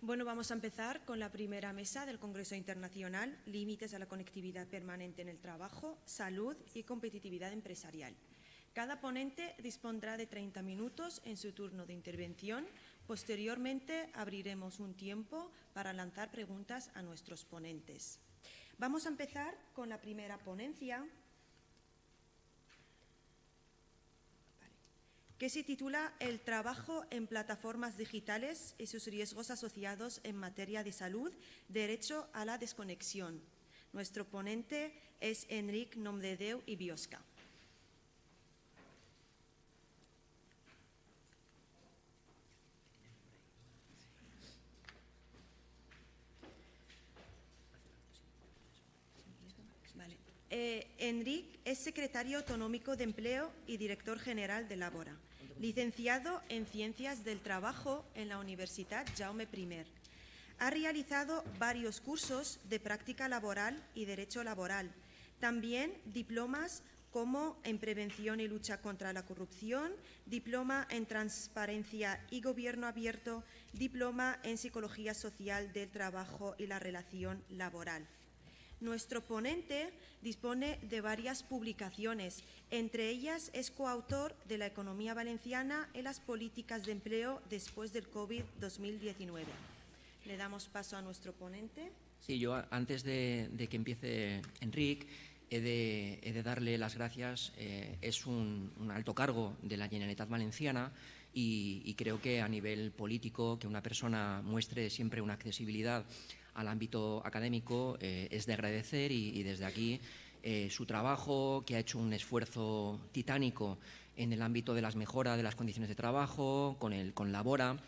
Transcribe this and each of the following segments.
Bueno, vamos a empezar con la primera mesa del Congreso Internacional, Límites a la conectividad permanente en el trabajo, salud y competitividad empresarial. Cada ponente dispondrá de 30 minutos en su turno de intervención. Posteriormente, abriremos un tiempo para lanzar preguntas a nuestros ponentes. Vamos a empezar con la primera ponencia, que se titula El trabajo en plataformas digitales y sus riesgos asociados en materia de salud, derecho a la desconexión. Nuestro ponente es Enric Nomdedeu i Biosca. Enric es secretario autonómico de Empleo y director general de Labora, licenciado en Ciencias del Trabajo en la Universitat Jaume I. Ha realizado varios cursos de práctica laboral y derecho laboral, también diplomas como en Prevención y Lucha contra la Corrupción, diploma en Transparencia y Gobierno Abierto, diploma en Psicología Social del Trabajo y la Relación Laboral. Nuestro ponente dispone de varias publicaciones, entre ellas es coautor de La economía valenciana en las políticas de empleo después del COVID-2019. Le damos paso a nuestro ponente. Sí, yo antes de que empiece Enric, he de darle las gracias. Es un alto cargo de la Generalitat Valenciana y creo que a nivel político que una persona muestre siempre una accesibilidad al ámbito académico es de agradecer y desde aquí su trabajo, que ha hecho un esfuerzo titánico en el ámbito de las mejoras de las condiciones de trabajo, con Labora.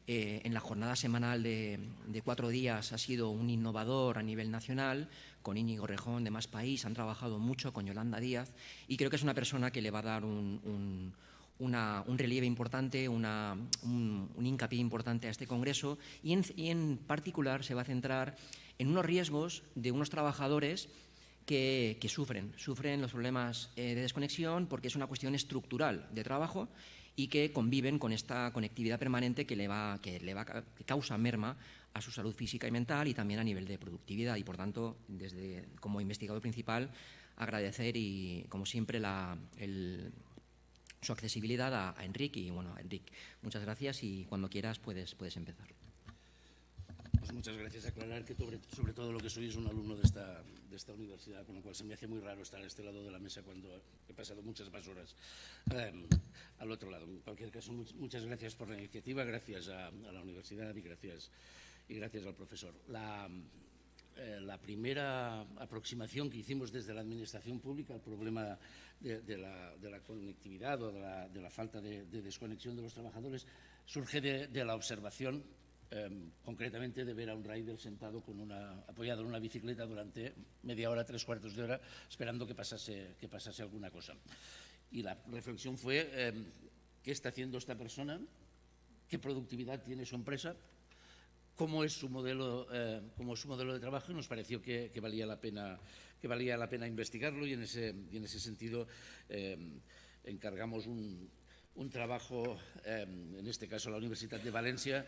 En la jornada semanal de 4 días ha sido un innovador a nivel nacional, con Íñigo Rejón de Más País, han trabajado mucho con Yolanda Díaz y creo que es una persona que le va a dar un relieve importante, un hincapié importante a este congreso y en particular se va a centrar en unos riesgos de unos trabajadores que sufren los problemas de desconexión porque es una cuestión estructural de trabajo y que conviven con esta conectividad permanente que causa merma a su salud física y mental y también a nivel de productividad y por tanto, como investigador principal, agradecer y como siempre su accesibilidad a Enric y bueno, Enric, muchas gracias y cuando quieras puedes empezar. Pues muchas gracias. Aclarar que sobre todo lo que soy es un alumno de esta universidad, con lo cual se me hace muy raro estar a este lado de la mesa cuando he pasado muchas más horas al otro lado. En cualquier caso, muchas gracias por la iniciativa, gracias a la universidad y gracias al profesor. La primera aproximación que hicimos desde la administración pública al problema de la conectividad o de la falta de desconexión de los trabajadores surge de la observación, concretamente de ver a un rider sentado apoyado en una bicicleta durante media hora, 3/4 de hora, esperando que pasase alguna cosa. Y la reflexión fue, ¿qué está haciendo esta persona? ¿Qué productividad tiene su empresa? ¿Cómo es su modelo de trabajo? Y nos pareció que valía la pena investigarlo y en ese sentido encargamos un trabajo, en este caso a la Universitat de Valencia,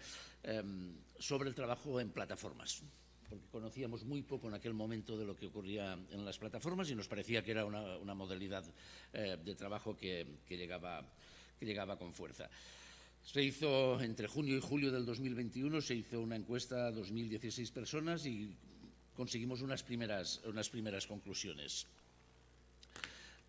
sobre el trabajo en plataformas, porque conocíamos muy poco en aquel momento de lo que ocurría en las plataformas y nos parecía que era una modalidad de trabajo que llegaba con fuerza. Se hizo entre junio y julio del 2021, se hizo una encuesta a 2.016 personas y conseguimos unas primeras conclusiones.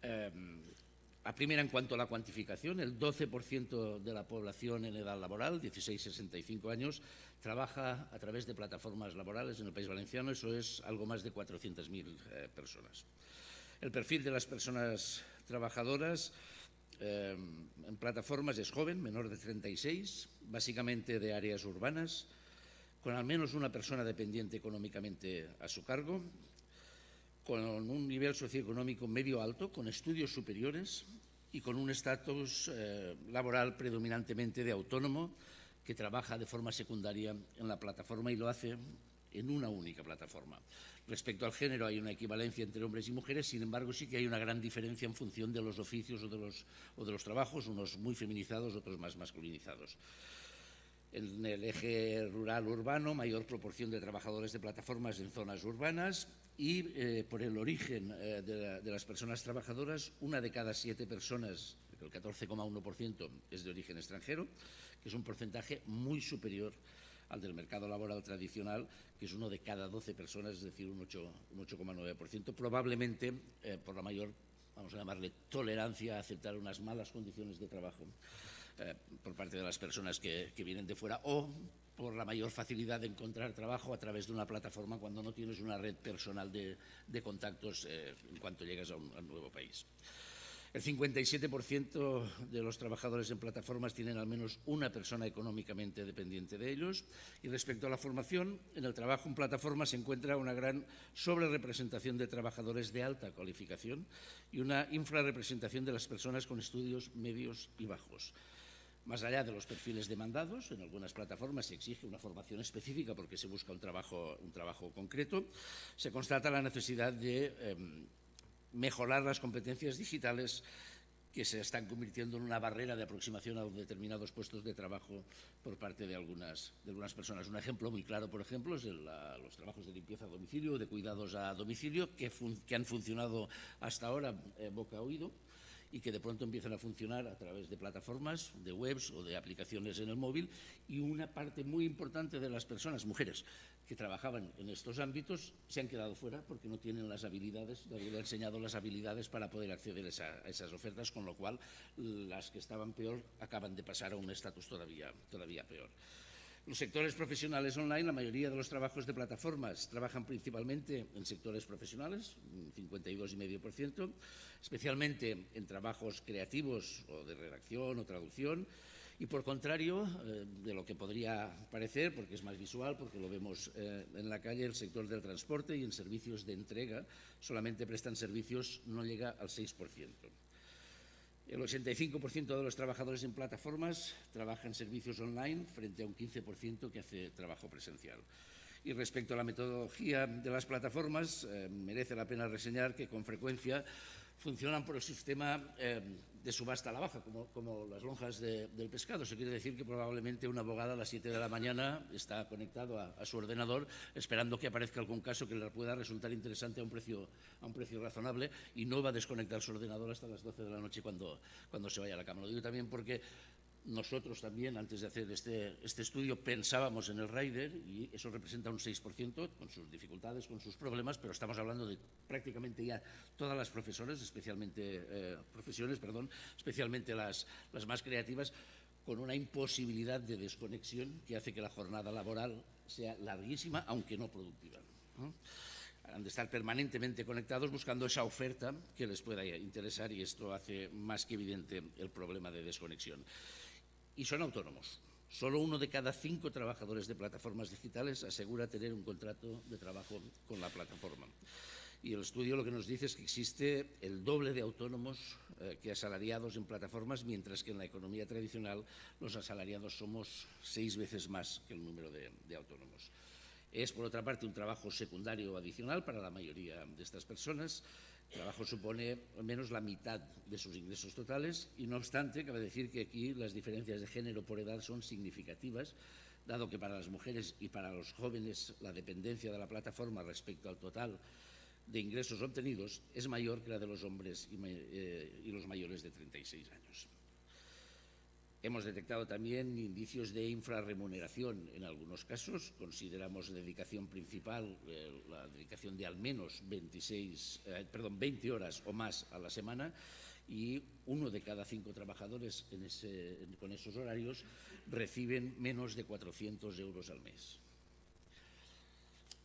La primera, en cuanto a la cuantificación, el 12% de la población en edad laboral, 16-65 años, trabaja a través de plataformas laborales en el País Valenciano, eso es algo más de 400.000 personas. El perfil de las personas trabajadoras en plataformas es joven, menor de 36, básicamente de áreas urbanas, con al menos una persona dependiente económicamente a su cargo, con un nivel socioeconómico medio alto, con estudios superiores y con un estatus laboral predominantemente de autónomo que trabaja de forma secundaria en la plataforma y lo hace en una única plataforma. Respecto al género hay una equivalencia entre hombres y mujeres, sin embargo sí que hay una gran diferencia en función de los oficios o de los trabajos, unos muy feminizados, otros más masculinizados. En el eje rural-urbano, mayor proporción de trabajadores de plataformas en zonas urbanas y por el origen de las personas trabajadoras, 1 de cada 7 personas, el 14,1%, es de origen extranjero, que es un porcentaje muy superior al del mercado laboral tradicional, que es 1 de cada 12 personas, es decir, un 8,9%, probablemente por la mayor, vamos a llamarle, tolerancia a aceptar unas malas condiciones de trabajo por parte de las personas que vienen de fuera, o por la mayor facilidad de encontrar trabajo a través de una plataforma cuando no tienes una red personal de contactos en cuanto llegas a un nuevo país. El 57% de los trabajadores en plataformas tienen al menos una persona económicamente dependiente de ellos. Y respecto a la formación, en el trabajo en plataforma se encuentra una gran sobrerepresentación de trabajadores de alta cualificación y una infrarrepresentación de las personas con estudios medios y bajos. Más allá de los perfiles demandados, en algunas plataformas se exige una formación específica porque se busca un trabajo concreto, se constata la necesidad de mejorar las competencias digitales que se están convirtiendo en una barrera de aproximación a determinados puestos de trabajo por parte de algunas personas. Un ejemplo muy claro, por ejemplo, es los trabajos de limpieza a domicilio, de cuidados a domicilio, que han funcionado hasta ahora boca a oído, y que de pronto empiezan a funcionar a través de plataformas, de webs o de aplicaciones en el móvil, y una parte muy importante de las personas, mujeres, que trabajaban en estos ámbitos se han quedado fuera porque no tienen las habilidades, nadie le ha enseñado las habilidades para poder acceder a esas ofertas, con lo cual las que estaban peor acaban de pasar a un estatus todavía peor. Los sectores profesionales online, la mayoría de los trabajos de plataformas trabajan principalmente en sectores profesionales, un 52,5%, especialmente en trabajos creativos o de redacción o traducción. Y por contrario, de lo que podría parecer, porque es más visual, porque lo vemos en la calle, el sector del transporte y en servicios de entrega solamente prestan servicios, no llega al 6%. El 85% de los trabajadores en plataformas trabajan servicios online frente a un 15% que hace trabajo presencial. Y respecto a la metodología de las plataformas, merece la pena reseñar que con frecuencia funcionan por el sistema de subasta a la baja, como las lonjas del pescado. Eso quiere decir que probablemente un abogado a las 7 de la mañana está conectado a su ordenador esperando que aparezca algún caso que le pueda resultar interesante a un precio razonable, y no va a desconectar su ordenador hasta las 12 de la noche cuando se vaya a la cama. Lo digo también porque nosotros también, antes de hacer este estudio, pensábamos en el rider, y eso representa un 6%, con sus dificultades, con sus problemas, pero estamos hablando de prácticamente ya todas las profesiones, especialmente las más creativas, con una imposibilidad de desconexión que hace que la jornada laboral sea larguísima, aunque no productiva, ¿no? Han de estar permanentemente conectados buscando esa oferta que les pueda interesar, y esto hace más que evidente el problema de desconexión. Y son autónomos. Solo 1 de cada 5 trabajadores de plataformas digitales asegura tener un contrato de trabajo con la plataforma. Y el estudio lo que nos dice es que existe el doble de autónomos que asalariados en plataformas, mientras que en la economía tradicional los asalariados somos 6 veces más que el número de autónomos. Es, por otra parte, un trabajo secundario o adicional para la mayoría de estas personas. El trabajo supone al menos la mitad de sus ingresos totales, y no obstante, cabe decir que aquí las diferencias de género por edad son significativas, dado que para las mujeres y para los jóvenes la dependencia de la plataforma respecto al total de ingresos obtenidos es mayor que la de los hombres y los mayores de 36 años. Hemos detectado también indicios de infrarremuneración en algunos casos. Consideramos dedicación principal la dedicación de al menos 20 horas o más a la semana, y 1 de cada 5 trabajadores con esos horarios reciben menos de 400 euros al mes.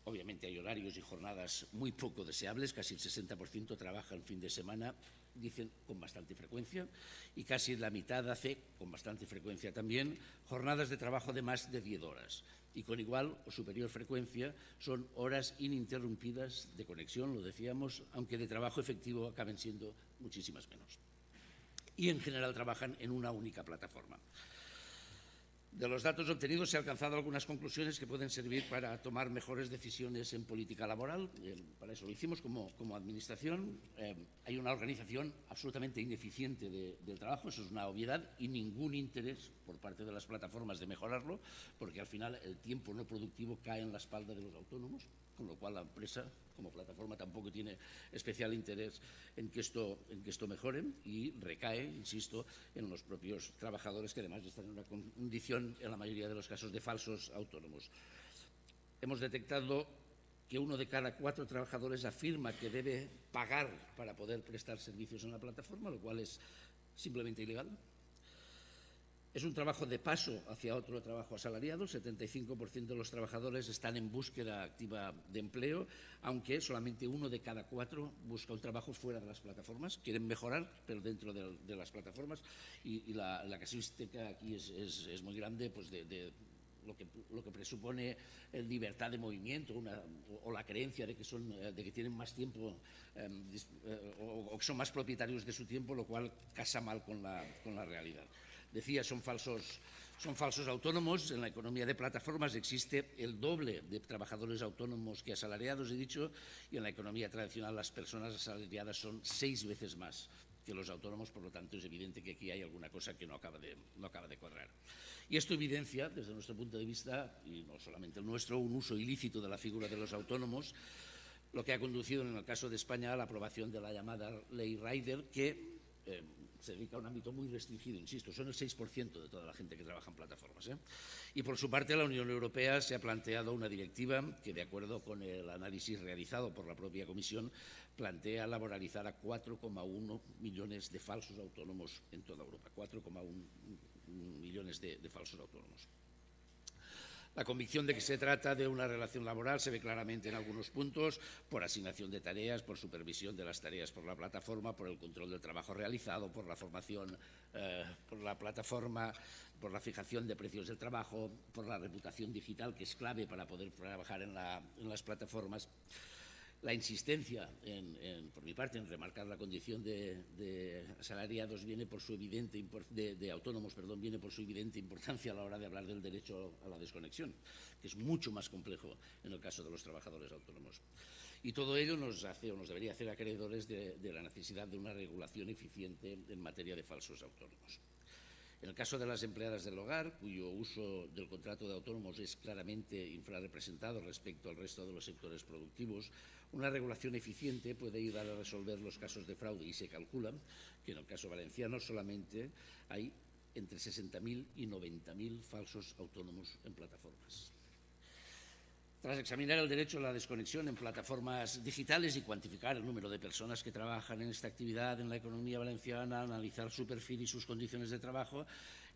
Obviamente hay horarios y jornadas muy poco deseables, casi el 60% trabaja el fin de semana, dicen con bastante frecuencia, y casi la mitad hace con bastante frecuencia también jornadas de trabajo de más de 10 horas. Y con igual o superior frecuencia son horas ininterrumpidas de conexión, lo decíamos, aunque de trabajo efectivo acaben siendo muchísimas menos. Y en general trabajan en una única plataforma. De los datos obtenidos se han alcanzado algunas conclusiones que pueden servir para tomar mejores decisiones en política laboral. Para eso lo hicimos como Administración. Hay una organización absolutamente ineficiente del trabajo, eso es una obviedad, y ningún interés por parte de las plataformas de mejorarlo, porque al final el tiempo no productivo cae en la espalda de los autónomos, con lo cual la empresa como plataforma tampoco tiene especial interés en que esto mejore, y recae, insisto, en los propios trabajadores, que además están en una condición, en la mayoría de los casos, de falsos autónomos. Hemos detectado que 1 de cada 4 trabajadores afirma que debe pagar para poder prestar servicios en la plataforma, lo cual es simplemente ilegal. Es un trabajo de paso hacia otro trabajo asalariado. 75% de los trabajadores están en búsqueda activa de empleo, aunque solamente 1 de cada 4 busca un trabajo fuera de las plataformas. Quieren mejorar, pero dentro de las plataformas. Y la casuística aquí es muy grande, pues de lo que presupone libertad de movimiento o la creencia de que tienen más tiempo o que son más propietarios de su tiempo, lo cual casa mal con la realidad. Decía, son falsos autónomos. En la economía de plataformas existe el doble de trabajadores autónomos que asalariados, he dicho, y en la economía tradicional las personas asalariadas son 6 veces más que los autónomos. Por lo tanto, es evidente que aquí hay alguna cosa que no acaba de cuadrar. Y esto evidencia, desde nuestro punto de vista, y no solamente el nuestro, un uso ilícito de la figura de los autónomos, lo que ha conducido, en el caso de España, a la aprobación de la llamada Ley Rider, que se dedica a un ámbito muy restringido, insisto, son el 6% de toda la gente que trabaja en plataformas. Y por su parte, la Unión Europea se ha planteado una directiva que, de acuerdo con el análisis realizado por la propia Comisión, plantea laboralizar a 4,1 millones de falsos autónomos en toda Europa. 4,1 millones de falsos autónomos. La convicción de que se trata de una relación laboral se ve claramente en algunos puntos: por asignación de tareas, por supervisión de las tareas por la plataforma, por el control del trabajo realizado, por la formación por la plataforma, por la fijación de precios del trabajo, por la reputación digital, que es clave para poder trabajar en las plataformas. La insistencia, por mi parte, en remarcar la condición de asalariados de autónomos, viene por su evidente importancia a la hora de hablar del derecho a la desconexión, que es mucho más complejo en el caso de los trabajadores autónomos. Y todo ello nos debería hacer acreedores de la necesidad de una regulación eficiente en materia de falsos autónomos. En el caso de las empleadas del hogar, cuyo uso del contrato de autónomos es claramente infrarrepresentado respecto al resto de los sectores productivos, una regulación eficiente puede ayudar a resolver los casos de fraude, y se calcula que en el caso valenciano solamente hay entre 60.000 y 90.000 falsos autónomos en plataformas. Tras examinar el derecho a la desconexión en plataformas digitales y cuantificar el número de personas que trabajan en esta actividad en la economía valenciana, analizar su perfil y sus condiciones de trabajo,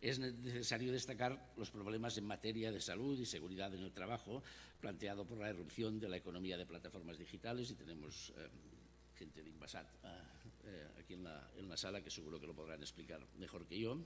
es necesario destacar los problemas en materia de salud y seguridad en el trabajo planteado por la irrupción de la economía de plataformas digitales, y tenemos gente de Inbasat aquí en la sala que seguro que lo podrán explicar mejor que yo.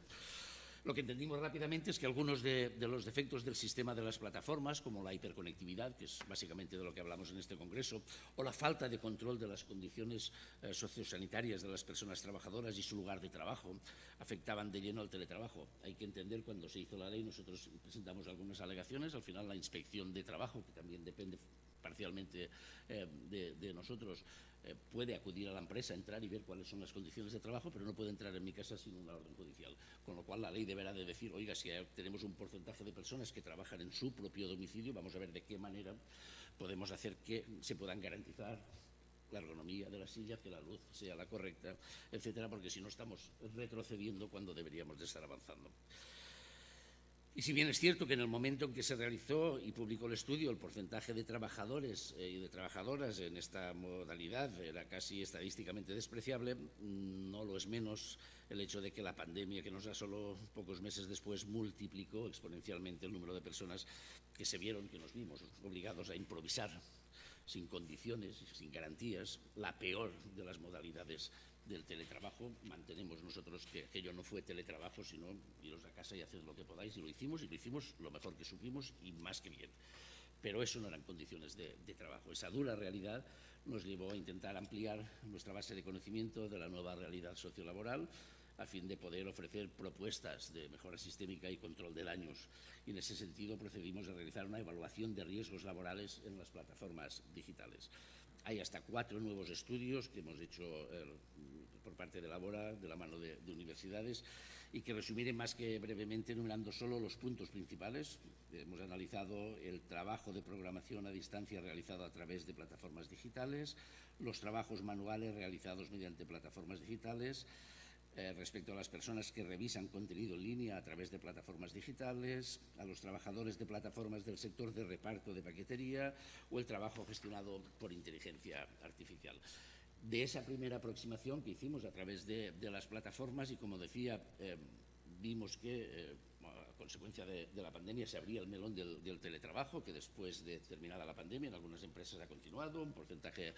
Lo que entendimos rápidamente es que algunos de los defectos del sistema de las plataformas, como la hiperconectividad, que es básicamente de lo que hablamos en este congreso, o la falta de control de las condiciones sociosanitarias de las personas trabajadoras y su lugar de trabajo, afectaban de lleno al teletrabajo. Hay que entender, cuando se hizo la ley, nosotros presentamos algunas alegaciones. Al final, la inspección de trabajo, que también depende parcialmente de nosotros, puede acudir a la empresa, entrar y ver cuáles son las condiciones de trabajo, pero no puede entrar en mi casa sin una orden judicial. Con lo cual, la ley deberá de decir: oiga, si tenemos un porcentaje de personas que trabajan en su propio domicilio, vamos a ver de qué manera podemos hacer que se puedan garantizar la ergonomía de la silla, que la luz sea la correcta, etcétera, porque si no estamos retrocediendo cuando deberíamos de estar avanzando. Y si bien es cierto que en el momento en que se realizó y publicó el estudio, el porcentaje de trabajadores y de trabajadoras en esta modalidad era casi estadísticamente despreciable, no lo es menos el hecho de que la pandemia, que nos asoló pocos meses después, multiplicó exponencialmente el número de personas que nos vimos obligados a improvisar sin condiciones, sin garantías, la peor de las modalidades del teletrabajo. Mantenemos nosotros que aquello no fue teletrabajo, sino iros a casa y haced lo que podáis, y lo hicimos lo mejor que supimos y más que bien. Pero eso no eran condiciones de trabajo. Esa dura realidad nos llevó a intentar ampliar nuestra base de conocimiento de la nueva realidad sociolaboral, a fin de poder ofrecer propuestas de mejora sistémica y control de daños. Y en ese sentido procedimos a realizar una evaluación de riesgos laborales en las plataformas digitales. Hay hasta 4 nuevos estudios que hemos hecho por parte de Labora, de la mano de universidades, y que resumiré más que brevemente enumerando solo los puntos principales. Hemos analizado el trabajo de programación a distancia realizado a través de plataformas digitales, los trabajos manuales realizados mediante plataformas digitales, respecto a las personas que revisan contenido en línea a través de plataformas digitales, a los trabajadores de plataformas del sector de reparto de paquetería o el trabajo gestionado por inteligencia artificial. De esa primera aproximación que hicimos a través de las plataformas y, como decía, vimos que a consecuencia de la pandemia se abría el melón del teletrabajo, que después de terminada la pandemia en algunas empresas ha continuado, un porcentaje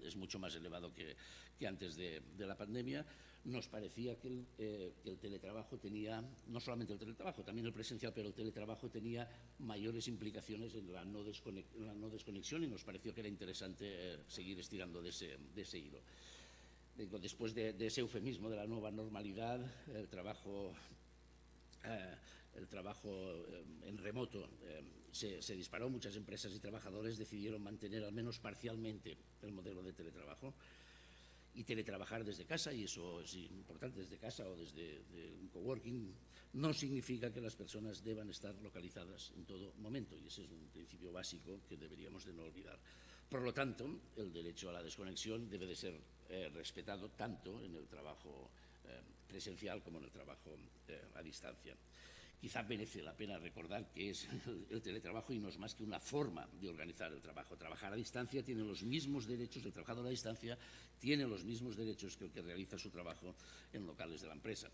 es mucho más elevado que antes de la pandemia. Nos parecía que el teletrabajo tenía, no solamente el teletrabajo, también el presencial, pero el teletrabajo tenía mayores implicaciones en la no desconexión y nos pareció que era interesante seguir estirando de ese hilo. Después de ese eufemismo de la nueva normalidad, el trabajo en remoto se disparó. Muchas empresas y trabajadores decidieron mantener al menos parcialmente el modelo de teletrabajo y teletrabajar desde casa, y eso es importante, desde casa o desde un coworking, no significa que las personas deban estar localizadas en todo momento, y ese es un principio básico que deberíamos de no olvidar. Por lo tanto, el derecho a la desconexión debe de ser respetado tanto en el trabajo presencial como en el trabajo a distancia. Quizá merece la pena recordar que es el teletrabajo y no es más que una forma de organizar el trabajo. Trabajar a distancia tiene los mismos derechos, el trabajador a distancia tiene los mismos derechos que el que realiza su trabajo en locales de la empresa,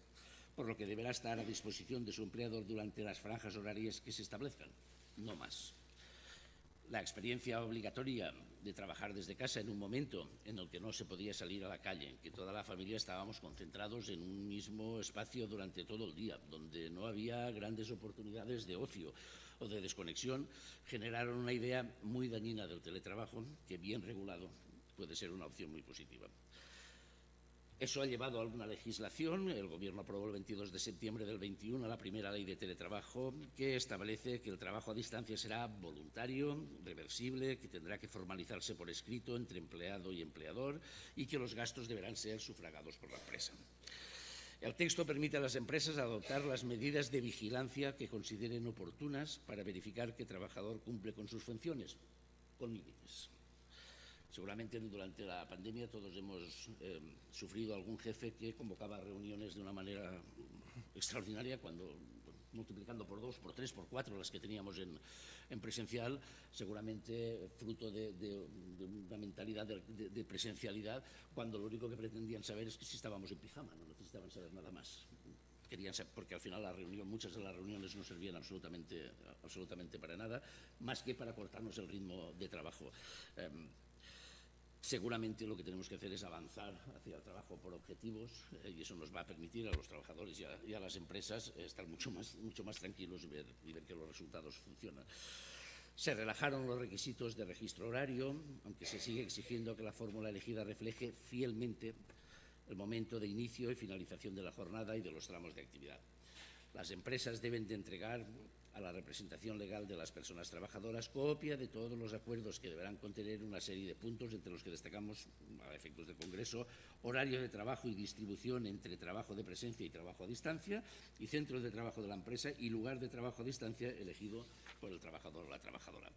por lo que deberá estar a disposición de su empleador durante las franjas horarias que se establezcan, no más. La experiencia obligatoria de trabajar desde casa en un momento en el que no se podía salir a la calle, que toda la familia estábamos concentrados en un mismo espacio durante todo el día, donde no había grandes oportunidades de ocio o de desconexión, generaron una idea muy dañina del teletrabajo que, bien regulado, puede ser una opción muy positiva. Eso ha llevado a alguna legislación. El Gobierno aprobó el 22 de septiembre del 21 la primera ley de teletrabajo, que establece que el trabajo a distancia será voluntario, reversible, que tendrá que formalizarse por escrito entre empleado y empleador y que los gastos deberán ser sufragados por la empresa. El texto permite a las empresas adoptar las medidas de vigilancia que consideren oportunas para verificar que el trabajador cumple con sus funciones, con límites. Seguramente durante la pandemia todos hemos sufrido algún jefe que convocaba reuniones de una manera extraordinaria, cuando multiplicando por 2, por 3, por 4 las que teníamos en presencial, seguramente fruto de una mentalidad de presencialidad, cuando lo único que pretendían saber es que si estábamos en pijama, no necesitaban saber nada más. Querían saber, porque al final muchas de las reuniones no servían absolutamente para nada, más que para cortarnos el ritmo de trabajo. Seguramente lo que tenemos que hacer es avanzar hacia el trabajo por objetivos y eso nos va a permitir a los trabajadores y a las empresas estar mucho más tranquilos y ver que los resultados funcionan. Se relajaron los requisitos de registro horario, aunque se sigue exigiendo que la fórmula elegida refleje fielmente el momento de inicio y finalización de la jornada y de los tramos de actividad. Las empresas deben de entregar a la representación legal de las personas trabajadoras copia de todos los acuerdos que deberán contener una serie de puntos, entre los que destacamos, a efectos del Congreso, horario de trabajo y distribución entre trabajo de presencia y trabajo a distancia, y centros de trabajo de la empresa y lugar de trabajo a distancia elegido por el trabajador o la trabajadora.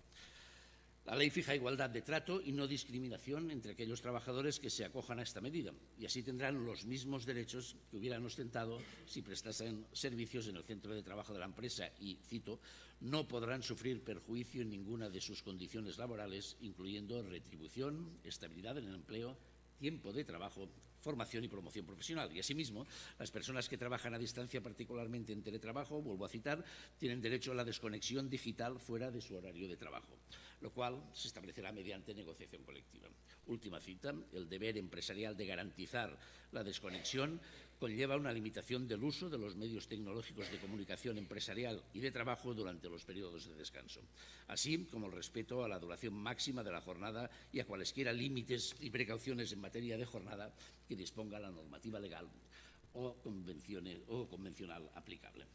La ley fija igualdad de trato y no discriminación entre aquellos trabajadores que se acojan a esta medida, y así tendrán los mismos derechos que hubieran ostentado si prestasen servicios en el centro de trabajo de la empresa y, cito, no podrán sufrir perjuicio en ninguna de sus condiciones laborales, incluyendo retribución, estabilidad en el empleo, tiempo de trabajo, formación y promoción profesional. Y asimismo, las personas que trabajan a distancia, particularmente en teletrabajo, vuelvo a citar, tienen derecho a la desconexión digital fuera de su horario de trabajo, lo cual se establecerá mediante negociación colectiva. Última cita, el deber empresarial de garantizar la desconexión conlleva una limitación del uso de los medios tecnológicos de comunicación empresarial y de trabajo durante los periodos de descanso, así como el respeto a la duración máxima de la jornada y a cualesquiera límites y precauciones en materia de jornada que disponga la normativa legal o convencional aplicable.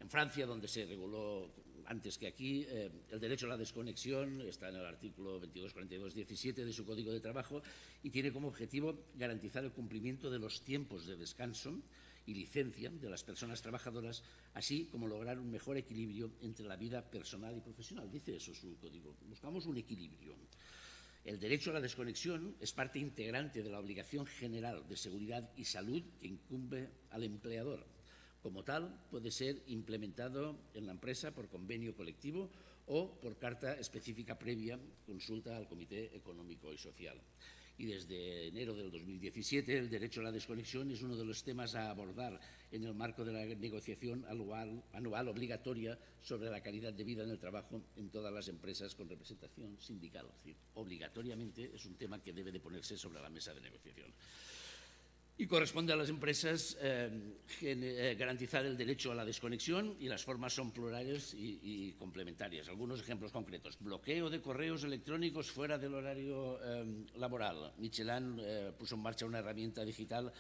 En Francia, donde se reguló antes que aquí, el derecho a la desconexión está en el artículo 2242-17 de su Código de Trabajo y tiene como objetivo garantizar el cumplimiento de los tiempos de descanso y licencia de las personas trabajadoras, así como lograr un mejor equilibrio entre la vida personal y profesional. Dice eso su código. Buscamos un equilibrio. El derecho a la desconexión es parte integrante de la obligación general de seguridad y salud que incumbe al empleador. Como tal, puede ser implementado en la empresa por convenio colectivo o por carta específica previa consulta al Comité Económico y Social. Y desde enero del 2017 el derecho a la desconexión es uno de los temas a abordar en el marco de la negociación anual obligatoria sobre la calidad de vida en el trabajo en todas las empresas con representación sindical. Es decir, obligatoriamente es un tema que debe de ponerse sobre la mesa de negociación. Y corresponde a las empresas garantizar el derecho a la desconexión y las formas son plurales y complementarias. Algunos ejemplos concretos. Bloqueo de correos electrónicos fuera del horario laboral. Michelin puso en marcha una herramienta digital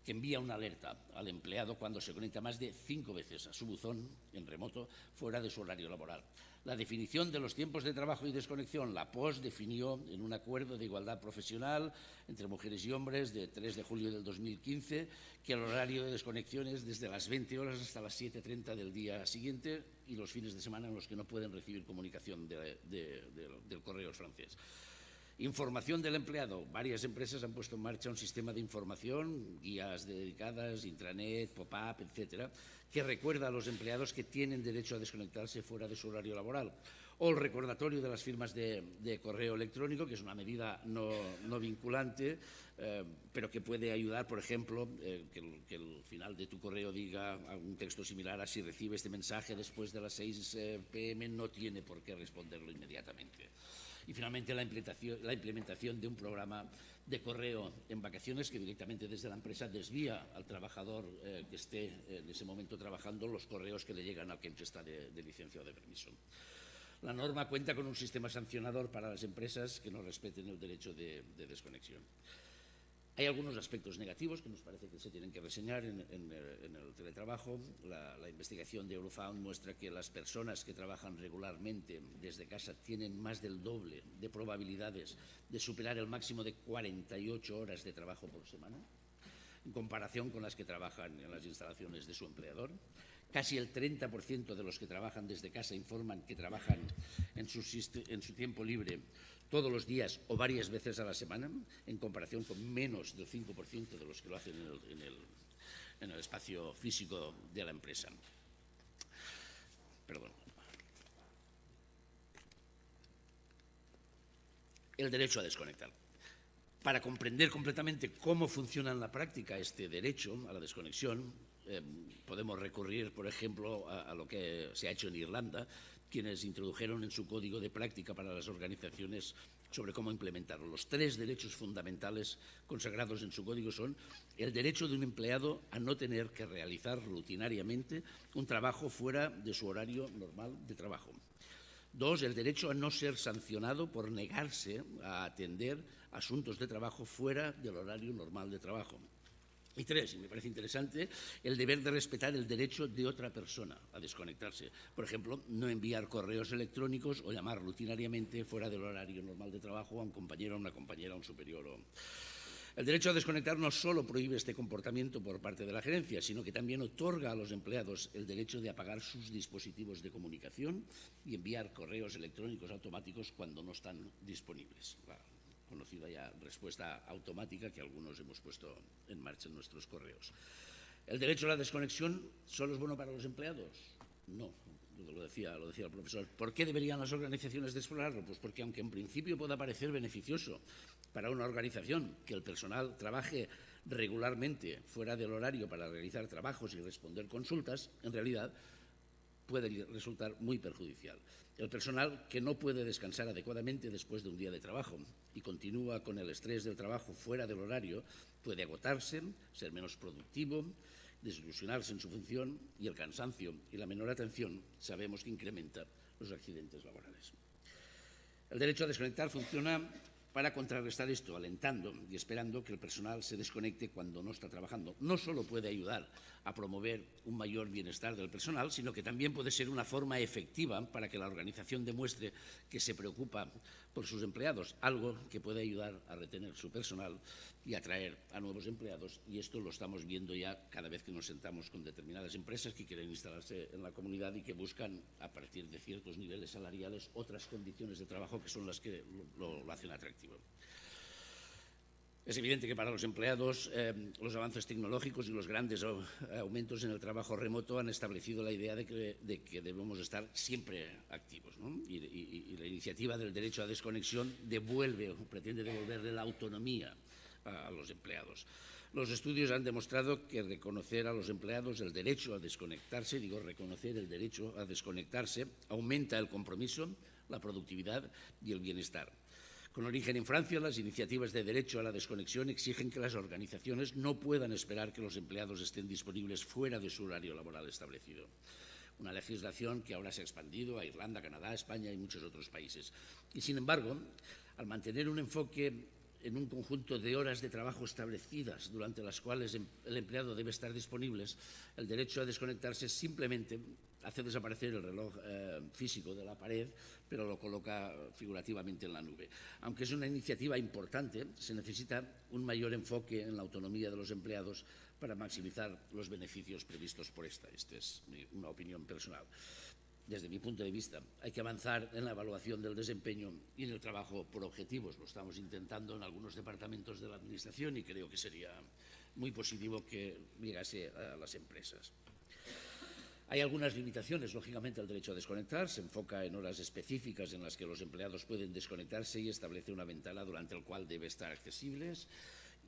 que envía una alerta al empleado cuando se conecta más de 5 veces a su buzón en remoto fuera de su horario laboral. La definición de los tiempos de trabajo y desconexión, la POS definió en un acuerdo de igualdad profesional entre mujeres y hombres de 3 de julio del 2015 que el horario de desconexión es desde las 20 horas hasta las 7:30 del día siguiente y los fines de semana en los que no pueden recibir comunicación del correo francés. Información del empleado. Varias empresas han puesto en marcha un sistema de información, guías dedicadas, intranet, pop-up, etcétera, que recuerda a los empleados que tienen derecho a desconectarse fuera de su horario laboral. O el recordatorio de las firmas de correo electrónico, que es una medida no vinculante, pero que puede ayudar, por ejemplo, que el final de tu correo diga un texto similar a si recibe este mensaje después de las 6 p.m. no tiene por qué responderlo inmediatamente. Y finalmente la implementación de un programa de correo en vacaciones que directamente desde la empresa desvía al trabajador que esté en ese momento trabajando los correos que le llegan al que está de licencia o de permiso. La norma cuenta con un sistema sancionador para las empresas que no respeten el derecho de desconexión. Hay algunos aspectos negativos que nos parece que se tienen que reseñar en el teletrabajo. La investigación de Eurofound muestra que las personas que trabajan regularmente desde casa tienen más del doble de probabilidades de superar el máximo de 48 horas de trabajo por semana, en comparación con las que trabajan en las instalaciones de su empleador. Casi el 30% de los que trabajan desde casa informan que trabajan en su tiempo libre todos los días o varias veces a la semana, en comparación con menos del 5% de los que lo hacen en el espacio físico de la empresa. Perdón. El derecho a desconectar. Para comprender completamente cómo funciona en la práctica este derecho a la desconexión, podemos recurrir, por ejemplo, a lo que se ha hecho en Irlanda, quienes introdujeron en su código de práctica para las organizaciones sobre cómo implementarlo. Los 3 derechos fundamentales consagrados en su código son el derecho de un empleado a no tener que realizar rutinariamente un trabajo fuera de su horario normal de trabajo. 2, el derecho a no ser sancionado por negarse a atender asuntos de trabajo fuera del horario normal de trabajo. Y 3, y me parece interesante, el deber de respetar el derecho de otra persona a desconectarse. Por ejemplo, no enviar correos electrónicos o llamar rutinariamente fuera del horario normal de trabajo a un compañero, a una compañera, a un superior. El derecho a desconectar no solo prohíbe este comportamiento por parte de la gerencia, sino que también otorga a los empleados el derecho de apagar sus dispositivos de comunicación y enviar correos electrónicos automáticos cuando no están disponibles. Conocida ya respuesta automática que algunos hemos puesto en marcha en nuestros correos. ¿El derecho a la desconexión solo es bueno para los empleados? No, lo decía el profesor. ¿Por qué deberían las organizaciones explorarlo? Pues porque aunque en principio pueda parecer beneficioso para una organización que el personal trabaje regularmente fuera del horario para realizar trabajos y responder consultas, en realidad puede resultar muy perjudicial. El personal que no puede descansar adecuadamente después de un día de trabajo y continúa con el estrés del trabajo fuera del horario puede agotarse, ser menos productivo, desilusionarse en su función y el cansancio y la menor atención sabemos que incrementa los accidentes laborales. El derecho a desconectar funciona para contrarrestar esto, alentando y esperando que el personal se desconecte cuando no está trabajando. No solo puede ayudar a promover un mayor bienestar del personal, sino que también puede ser una forma efectiva para que la organización demuestre que se preocupa por sus empleados, algo que puede ayudar a retener su personal y atraer a nuevos empleados. Y esto lo estamos viendo ya cada vez que nos sentamos con determinadas empresas que quieren instalarse en la comunidad y que buscan, a partir de ciertos niveles salariales, otras condiciones de trabajo que son las que lo hacen atractivo. Es evidente que para los empleados los avances tecnológicos y los grandes aumentos en el trabajo remoto han establecido la idea de que debemos estar siempre activos, ¿no? Y la iniciativa del derecho a desconexión pretende devolverle la autonomía a los empleados. Los estudios han demostrado que reconocer a los empleados el derecho a desconectarse, aumenta el compromiso, la productividad y el bienestar. Con origen en Francia, las iniciativas de derecho a la desconexión exigen que las organizaciones no puedan esperar que los empleados estén disponibles fuera de su horario laboral establecido. Una legislación que ahora se ha expandido a Irlanda, Canadá, España y muchos otros países. Y, sin embargo, al mantener un enfoque en un conjunto de horas de trabajo establecidas durante las cuales el empleado debe estar disponible, el derecho a desconectarse simplemente hace desaparecer el reloj físico de la pared, pero lo coloca figurativamente en la nube. Aunque es una iniciativa importante, se necesita un mayor enfoque en la autonomía de los empleados para maximizar los beneficios previstos por esta. Esta es una opinión personal. Desde mi punto de vista, hay que avanzar en la evaluación del desempeño y en el trabajo por objetivos. Lo estamos intentando en algunos departamentos de la Administración y creo que sería muy positivo que llegase a las empresas. Hay algunas limitaciones, lógicamente, al derecho a desconectar. Se enfoca en horas específicas en las que los empleados pueden desconectarse y establece una ventana durante la cual debe estar accesibles.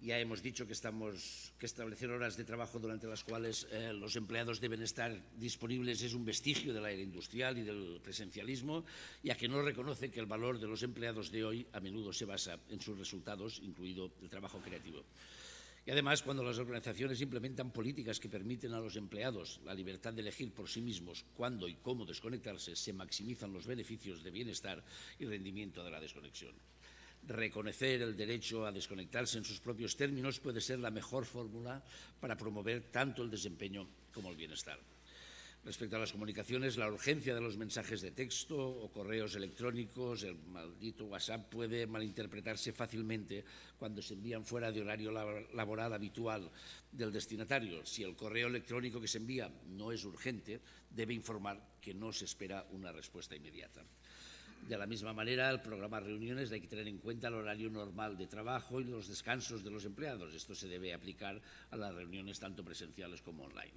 Ya hemos dicho que establecer horas de trabajo durante las cuales los empleados deben estar disponibles es un vestigio de la era industrial y del presencialismo, ya que no reconoce que el valor de los empleados de hoy a menudo se basa en sus resultados, incluido el trabajo creativo. Y además, cuando las organizaciones implementan políticas que permiten a los empleados la libertad de elegir por sí mismos cuándo y cómo desconectarse, se maximizan los beneficios de bienestar y rendimiento de la desconexión. Reconocer el derecho a desconectarse en sus propios términos puede ser la mejor fórmula para promover tanto el desempeño como el bienestar. Respecto a las comunicaciones, la urgencia de los mensajes de texto o correos electrónicos, el maldito WhatsApp, puede malinterpretarse fácilmente cuando se envían fuera de horario laboral habitual del destinatario. Si el correo electrónico que se envía no es urgente, debe informar que no se espera una respuesta inmediata. De la misma manera, al programar reuniones hay que tener en cuenta el horario normal de trabajo y los descansos de los empleados. Esto se debe aplicar a las reuniones tanto presenciales como online.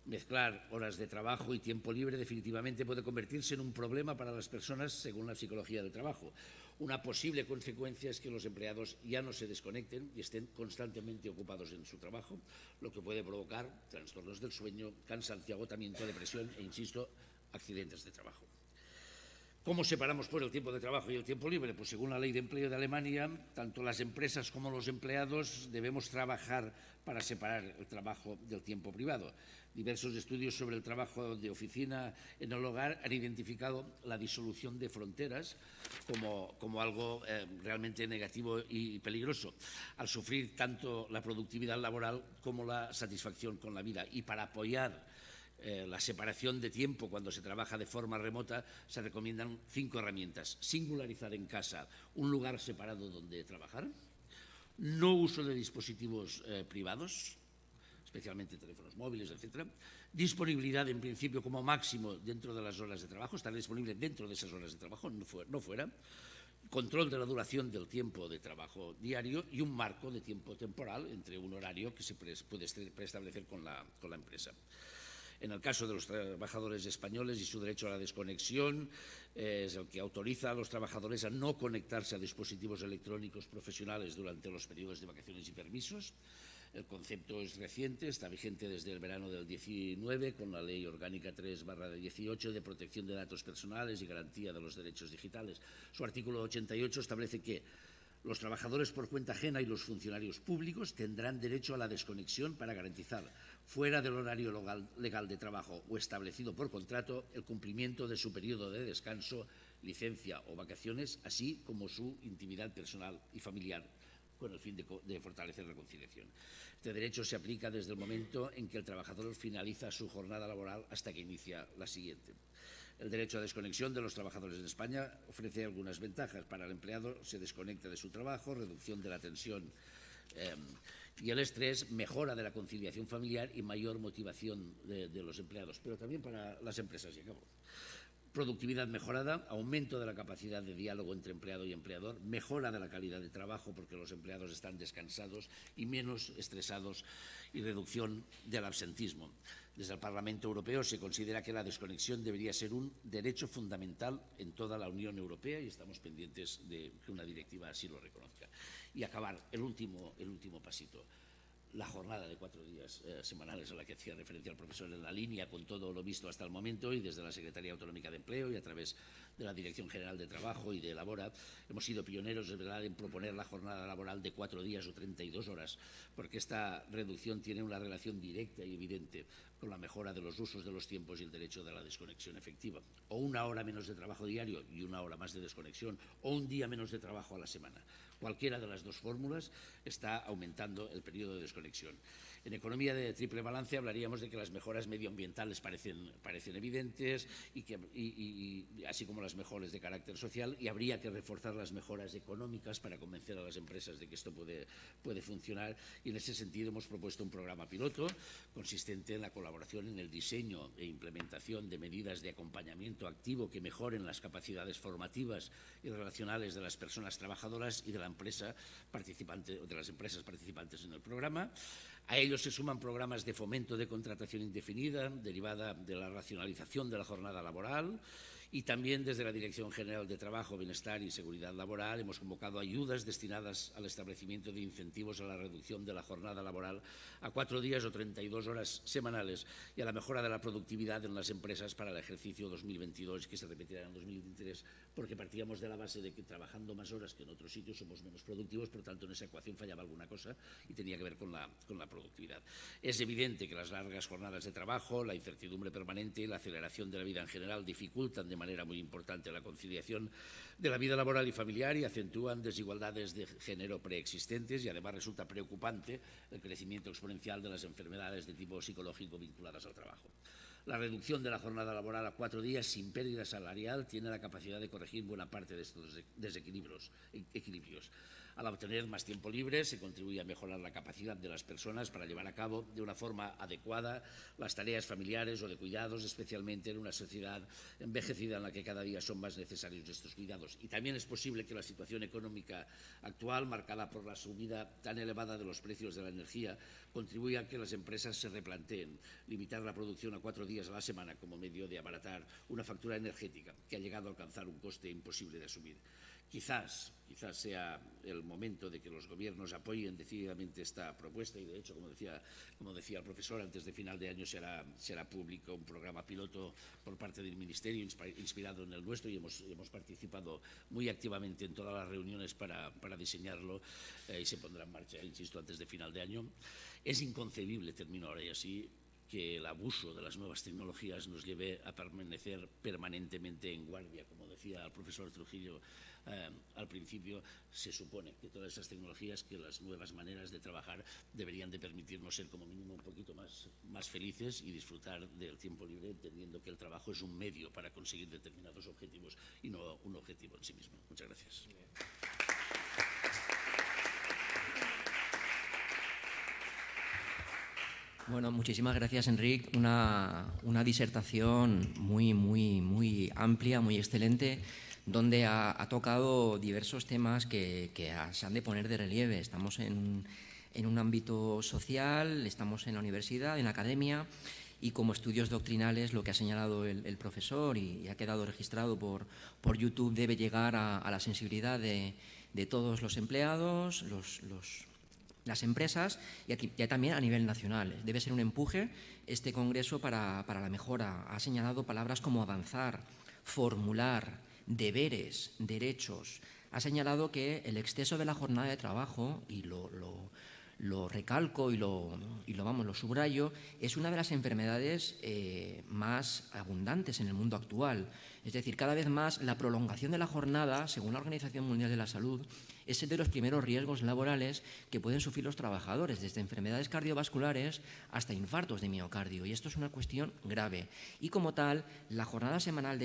Mezclar horas de trabajo y tiempo libre definitivamente puede convertirse en un problema para las personas según la psicología del trabajo. Una posible consecuencia es que los empleados ya no se desconecten y estén constantemente ocupados en su trabajo, lo que puede provocar trastornos del sueño, cansancio, agotamiento, depresión e, insisto, accidentes de trabajo. ¿Cómo separamos pues el tiempo de trabajo y el tiempo libre? Pues según la Ley de Empleo de Alemania, tanto las empresas como los empleados debemos trabajar para separar el trabajo del tiempo privado. Diversos estudios sobre el trabajo de oficina en el hogar han identificado la disolución de fronteras como algo realmente negativo y peligroso, al sufrir tanto la productividad laboral como la satisfacción con la vida. Y para apoyar la separación de tiempo cuando se trabaja de forma remota, se recomiendan 5 herramientas. Singularizar en casa un lugar separado donde trabajar, no uso de dispositivos privados, especialmente teléfonos móviles, etc. Disponibilidad, en principio, como máximo dentro de las horas de trabajo, estar disponible dentro de esas horas de trabajo, no fuera. Control de la duración del tiempo de trabajo diario y un marco de tiempo temporal entre un horario que se puede preestablecer con la empresa. En el caso de los trabajadores españoles y su derecho a la desconexión, es el que autoriza a los trabajadores a no conectarse a dispositivos electrónicos profesionales durante los periodos de vacaciones y permisos. El concepto es reciente, está vigente desde el verano del 19 con la Ley Orgánica 3/18 de protección de datos personales y garantía de los derechos digitales. Su artículo 88 establece que los trabajadores por cuenta ajena y los funcionarios públicos tendrán derecho a la desconexión para garantizar, fuera del horario legal de trabajo o establecido por contrato, el cumplimiento de su periodo de descanso licencia o vacaciones, así como su intimidad personal y familiar, con el fin de fortalecer la conciliación. Este derecho se aplica desde el momento en que el trabajador finaliza su jornada laboral hasta que inicia la siguiente. El derecho a desconexión de los trabajadores en España ofrece algunas ventajas. Para el empleado se desconecta de su trabajo, reducción de la tensión y el estrés, mejora de la conciliación familiar y mayor motivación de los empleados, pero también para las empresas. Y acabo. Productividad mejorada, aumento de la capacidad de diálogo entre empleado y empleador, mejora de la calidad de trabajo porque los empleados están descansados y menos estresados y reducción del absentismo. Desde el Parlamento Europeo se considera que la desconexión debería ser un derecho fundamental en toda la Unión Europea y estamos pendientes de que una directiva así lo reconozca. Y acabar, el último pasito. La jornada de 4 días semanales a la que hacía referencia el profesor, en la línea con todo lo visto hasta el momento, y desde la Secretaría Autonómica de Empleo y a través de la Dirección General de Trabajo y de Labora hemos sido pioneros de verdad en proponer la jornada laboral de 4 días o 32 horas, porque esta reducción tiene una relación directa y evidente con la mejora de los usos de los tiempos y el derecho de la desconexión efectiva. O 1 hora menos de trabajo diario y 1 hora más de desconexión, o 1 día menos de trabajo a la semana. Cualquiera de las dos fórmulas está aumentando el periodo de desconexión. En economía de triple balance hablaríamos de que las mejoras medioambientales parecen evidentes, así como las mejoras de carácter social, y habría que reforzar las mejoras económicas para convencer a las empresas de que esto puede funcionar. Y en ese sentido hemos propuesto un programa piloto consistente en la colaboración en el diseño e implementación de medidas de acompañamiento activo que mejoren las capacidades formativas y relacionales de las personas trabajadoras y de las empresas participantes en el programa. A ellos se suman programas de fomento de contratación indefinida derivada de la racionalización de la jornada laboral, y también desde la Dirección General de Trabajo, Bienestar y Seguridad Laboral hemos convocado ayudas destinadas al establecimiento de incentivos a la reducción de la jornada laboral a 4 días o 32 horas semanales y a la mejora de la productividad en las empresas para el ejercicio 2022, que se repetirá en 2023, porque partíamos de la base de que trabajando más horas que en otros sitios somos menos productivos, por tanto en esa ecuación fallaba alguna cosa y tenía que ver con la productividad. Es evidente que las largas jornadas de trabajo, la incertidumbre permanente y la aceleración de la vida en general dificultan de manera muy importante la conciliación de la vida laboral y familiar y acentúan desigualdades de género preexistentes, y además resulta preocupante el crecimiento exponencial de las enfermedades de tipo psicológico vinculadas al trabajo. La reducción de la jornada laboral a 4 días sin pérdida salarial tiene la capacidad de corregir buena parte de estos desequilibrios. Al obtener más tiempo libre se contribuye a mejorar la capacidad de las personas para llevar a cabo de una forma adecuada las tareas familiares o de cuidados, especialmente en una sociedad envejecida en la que cada día son más necesarios estos cuidados. Y también es posible que la situación económica actual, marcada por la subida tan elevada de los precios de la energía, contribuya a que las empresas se replanteen limitar la producción a 4 días a la semana como medio de abaratar una factura energética que ha llegado a alcanzar un coste imposible de asumir. Quizás sea el momento de que los gobiernos apoyen decididamente esta propuesta y, de hecho, como decía el profesor, antes de final de año será público un programa piloto por parte del Ministerio inspirado en el nuestro, y hemos participado muy activamente en todas las reuniones para diseñarlo y se pondrá en marcha, insisto, antes de final de año. Es inconcebible, termino ahora y así, que el abuso de las nuevas tecnologías nos lleve a permanecer permanentemente en guardia. Como decía el profesor Trujillo al principio, se supone que todas esas tecnologías, que las nuevas maneras de trabajar deberían de permitirnos ser como mínimo un poquito más felices y disfrutar del tiempo libre, entendiendo que el trabajo es un medio para conseguir determinados objetivos y no un objetivo en sí mismo. Muchas gracias. Bueno, muchísimas gracias, Enric. Una disertación muy amplia, muy excelente, donde ha tocado diversos temas que se han de poner de relieve. Estamos en un ámbito social, estamos en la universidad, en la academia, y como estudios doctrinales lo que ha señalado el profesor y ha quedado registrado por YouTube debe llegar a la sensibilidad de todos los empleados, las empresas y también a nivel nacional. Debe ser un empuje este congreso para la mejora. Ha señalado palabras como avanzar, formular, deberes, derechos. Ha señalado que el exceso de la jornada de trabajo y lo lo recalco y lo subrayo, es una de las enfermedades más abundantes en el mundo actual. Es decir, cada vez más la prolongación de la jornada, según la Organización Mundial de la Salud, es de los primeros riesgos laborales que pueden sufrir los trabajadores, desde enfermedades cardiovasculares hasta infartos de miocardio. Y esto es una cuestión grave. Y como tal, la jornada semanal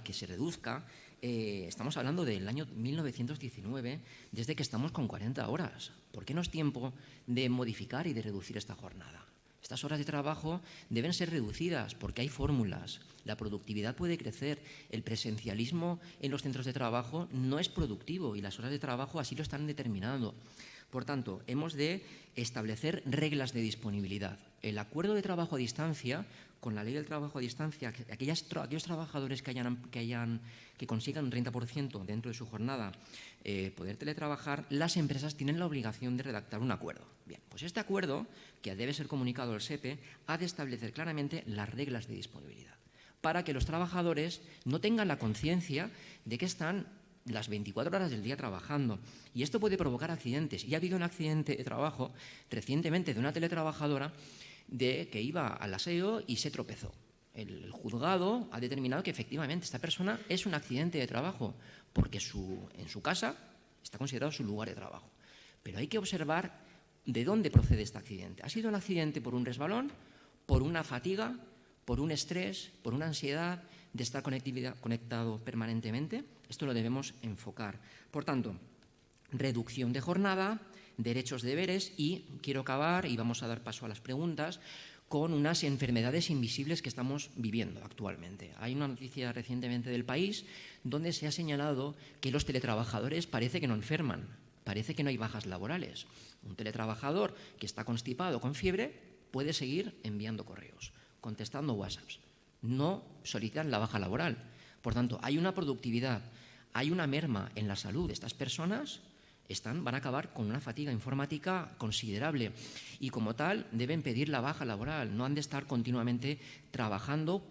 que se reduzca, estamos hablando del año 1919, desde que estamos con 40 horas. ¿Por qué no es tiempo de modificar y de reducir esta jornada? Estas horas de trabajo deben ser reducidas porque hay fórmulas. La productividad puede crecer. El presencialismo en los centros de trabajo no es productivo y las horas de trabajo así lo están determinando. Por tanto, hemos de establecer reglas de disponibilidad. El acuerdo de trabajo a distancia, con la ley del trabajo a distancia, aquellos trabajadores que consigan un 30% dentro de su jornada poder teletrabajar, las empresas tienen la obligación de redactar un acuerdo. Bien, pues este acuerdo, que debe ser comunicado al SEPE, ha de establecer claramente las reglas de disponibilidad para que los trabajadores no tengan la conciencia de que están las 24 horas del día trabajando. Y esto puede provocar accidentes. Y ha habido un accidente de trabajo recientemente de una teletrabajadora que iba al aseo y se tropezó. El juzgado ha determinado que efectivamente esta persona es un accidente de trabajo porque en su casa está considerado su lugar de trabajo. Pero hay que observar de dónde procede este accidente. ¿Ha sido un accidente por un resbalón, por una fatiga, por un estrés, por una ansiedad de estar conectado permanentemente? Esto lo debemos enfocar. Por tanto, reducción de jornada, derechos, deberes y quiero acabar, y vamos a dar paso a las preguntas, con unas enfermedades invisibles que estamos viviendo actualmente. Hay una noticia recientemente del País donde se ha señalado que los teletrabajadores parece que no enferman, parece que no hay bajas laborales. Un teletrabajador que está constipado con fiebre puede seguir enviando correos, contestando WhatsApps. No solicitan la baja laboral. Por tanto, hay una productividad, hay una merma en la salud de estas personas. Van a acabar con una fatiga informática considerable y como tal deben pedir la baja laboral, no han de estar continuamente trabajando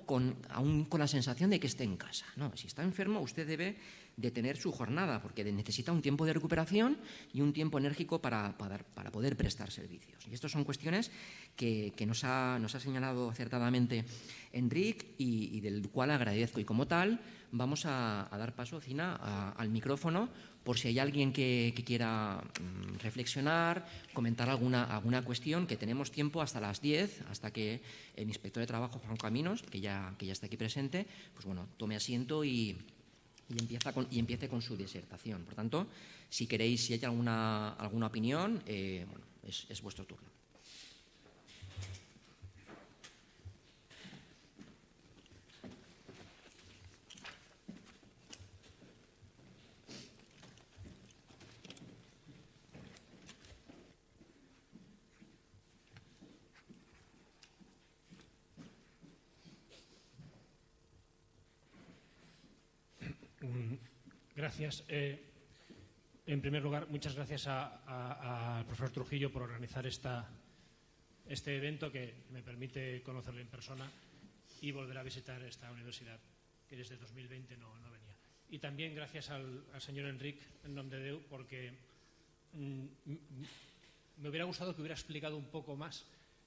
aún con la sensación de que esté en casa. No, si está enfermo usted debe de tener su jornada porque necesita un tiempo de recuperación y un tiempo enérgico para poder prestar servicios. Y estas son cuestiones que nos ha señalado acertadamente Enric y del cual agradezco. Y como tal vamos a dar paso, Cina, al micrófono por si hay alguien que quiera reflexionar, comentar alguna cuestión, que tenemos tiempo hasta las 10, hasta que el inspector de trabajo, Juan Caminos, que ya está aquí presente, pues bueno, tome asiento y empiece con su disertación. Por tanto, si hay alguna opinión, bueno, es vuestro turno. Gracias. En primer lugar, muchas gracias al profesor Trujillo por organizar este evento que me permite conocerlo en persona y volver a visitar esta universidad, que desde 2020 no venía. Y también gracias al señor Enric, en nom de Déu, porque me hubiera gustado que hubiera explicado un poco más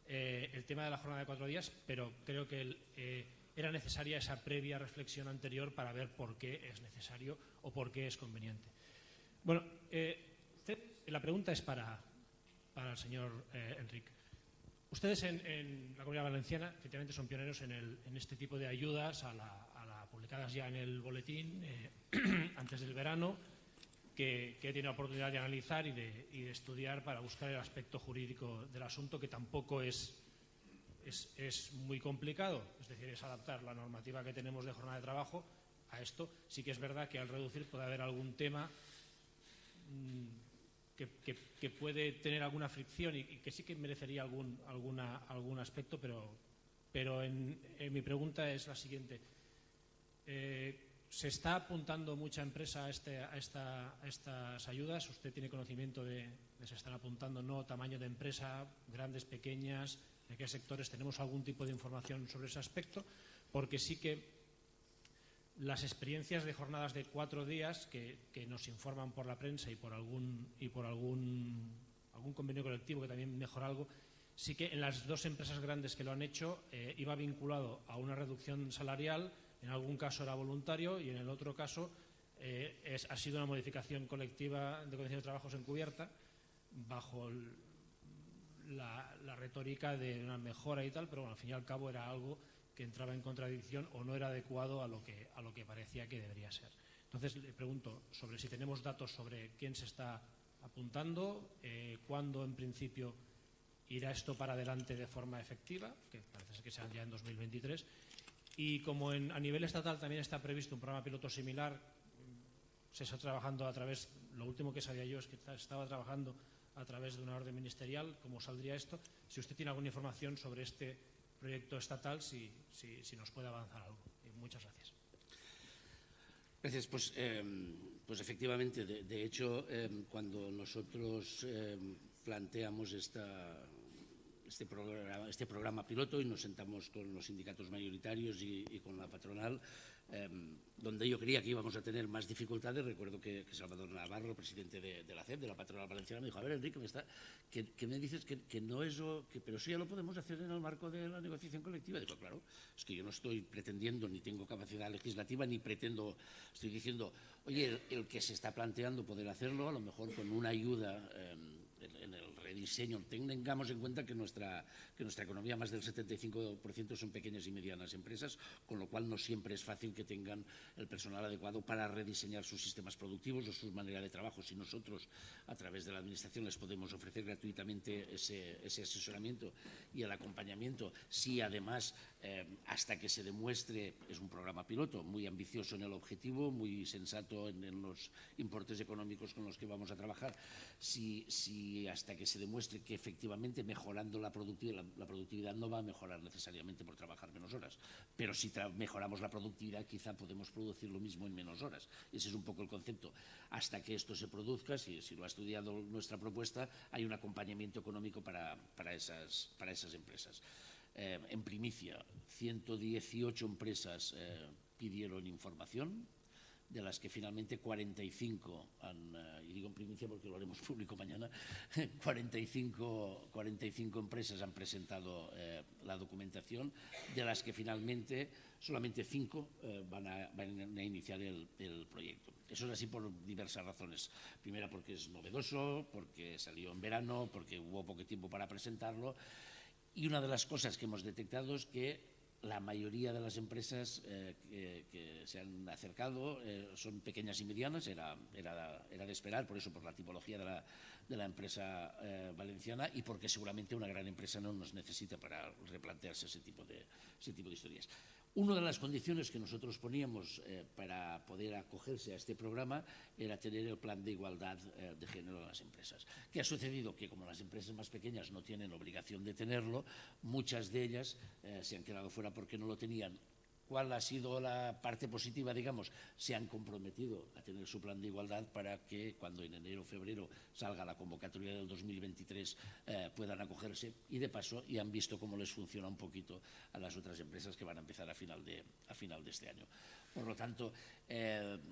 el tema de la jornada de 4 días, pero creo que era necesaria esa previa reflexión anterior para ver por qué es necesario o por qué es conveniente. Bueno, la pregunta es para el señor Enric. Ustedes en la Comunidad Valenciana efectivamente son pioneros en este tipo de ayudas publicadas ya en el boletín antes del verano, que he tenido la oportunidad de analizar y de estudiar para buscar el aspecto jurídico del asunto, que tampoco es muy complicado, es decir, es adaptar la normativa que tenemos de jornada de trabajo a esto. Sí que es verdad que al reducir puede haber algún tema que puede tener alguna fricción y que sí que merecería algún aspecto, pero mi pregunta es la siguiente. ¿Se está apuntando mucha empresa a estas ayudas? ¿Usted tiene conocimiento de se están apuntando no? ¿Tamaño de empresa? ¿Grandes, pequeñas? ¿De qué sectores? ¿Tenemos algún tipo de información sobre ese aspecto? Porque sí que las experiencias de jornadas de 4 días que nos informan por la prensa y por algún convenio colectivo que también mejora algo, sí que en las 2 empresas grandes que lo han hecho iba vinculado a una reducción salarial, en algún caso era voluntario y en el otro caso ha sido una modificación colectiva de condiciones de trabajo encubierta bajo la retórica de una mejora y tal, pero bueno, al fin y al cabo era algo que entraba en contradicción o no era adecuado a lo que parecía que debería ser. Entonces le pregunto sobre si tenemos datos sobre quién se está apuntando, cuándo en principio irá esto para adelante de forma efectiva, que parece que será ya en 2023, y como a nivel estatal también está previsto un programa piloto similar, se está trabajando a través, lo último que sabía yo es que estaba trabajando a través de una orden ministerial, ¿cómo saldría esto? Si usted tiene alguna información sobre este proyecto estatal, si nos puede avanzar algo. Muchas gracias. Gracias. Pues efectivamente, de hecho, cuando nosotros planteamos este programa piloto y nos sentamos con los sindicatos mayoritarios y con la patronal, donde yo creía que íbamos a tener más dificultades, recuerdo que Salvador Navarro, presidente de la CEP, de la patronal valenciana, me dijo: a ver, Enrique, ¿qué me dices que no es pero sí ya lo podemos hacer en el marco de la negociación colectiva? Digo, claro, es que yo no estoy pretendiendo, ni tengo capacidad legislativa, ni pretendo, estoy diciendo, oye, el que se está planteando poder hacerlo, a lo mejor con una ayuda en el rediseño. Tengamos en cuenta que nuestra economía, más del 75% son pequeñas y medianas empresas, con lo cual no siempre es fácil que tengan el personal adecuado para rediseñar sus sistemas productivos o su manera de trabajo. Si nosotros, a través de la Administración, les podemos ofrecer gratuitamente ese asesoramiento y el acompañamiento, si además, hasta que se demuestre, es un programa piloto muy ambicioso en el objetivo, muy sensato en los importes económicos con los que vamos a trabajar, si hasta que se demuestre que efectivamente mejorando la productividad no va a mejorar necesariamente por trabajar menos horas, pero si mejoramos la productividad quizá podemos producir lo mismo en menos horas. Ese es un poco el concepto. Hasta que esto se produzca, si lo ha estudiado nuestra propuesta, hay un acompañamiento económico para esas empresas. En primicia, 118 empresas pidieron información, de las que finalmente 45 y digo en primicia porque lo haremos público mañana, 45 empresas han presentado la documentación, de las que finalmente solamente 5 van a iniciar el proyecto. Eso es así por diversas razones. Primera, porque es novedoso, porque salió en verano, porque hubo poco tiempo para presentarlo. Y una de las cosas que hemos detectado es que la mayoría de las empresas que se han acercado son pequeñas y medianas, era de esperar, por eso, por la tipología de la empresa valenciana, y porque seguramente una gran empresa no nos necesita para replantearse ese tipo de historias. Una de las condiciones que nosotros poníamos para poder acogerse a este programa era tener el plan de igualdad de género en las empresas. ¿Qué ha sucedido? Que como las empresas más pequeñas no tienen obligación de tenerlo, muchas de ellas se han quedado fuera porque no lo tenían. ¿Cuál ha sido la parte positiva? Digamos, se han comprometido a tener su plan de igualdad para que cuando en enero o febrero salga la convocatoria del 2023 puedan acogerse, y de paso ya han visto cómo les funciona un poquito a las otras empresas que van a empezar a final de este año. Por lo tanto,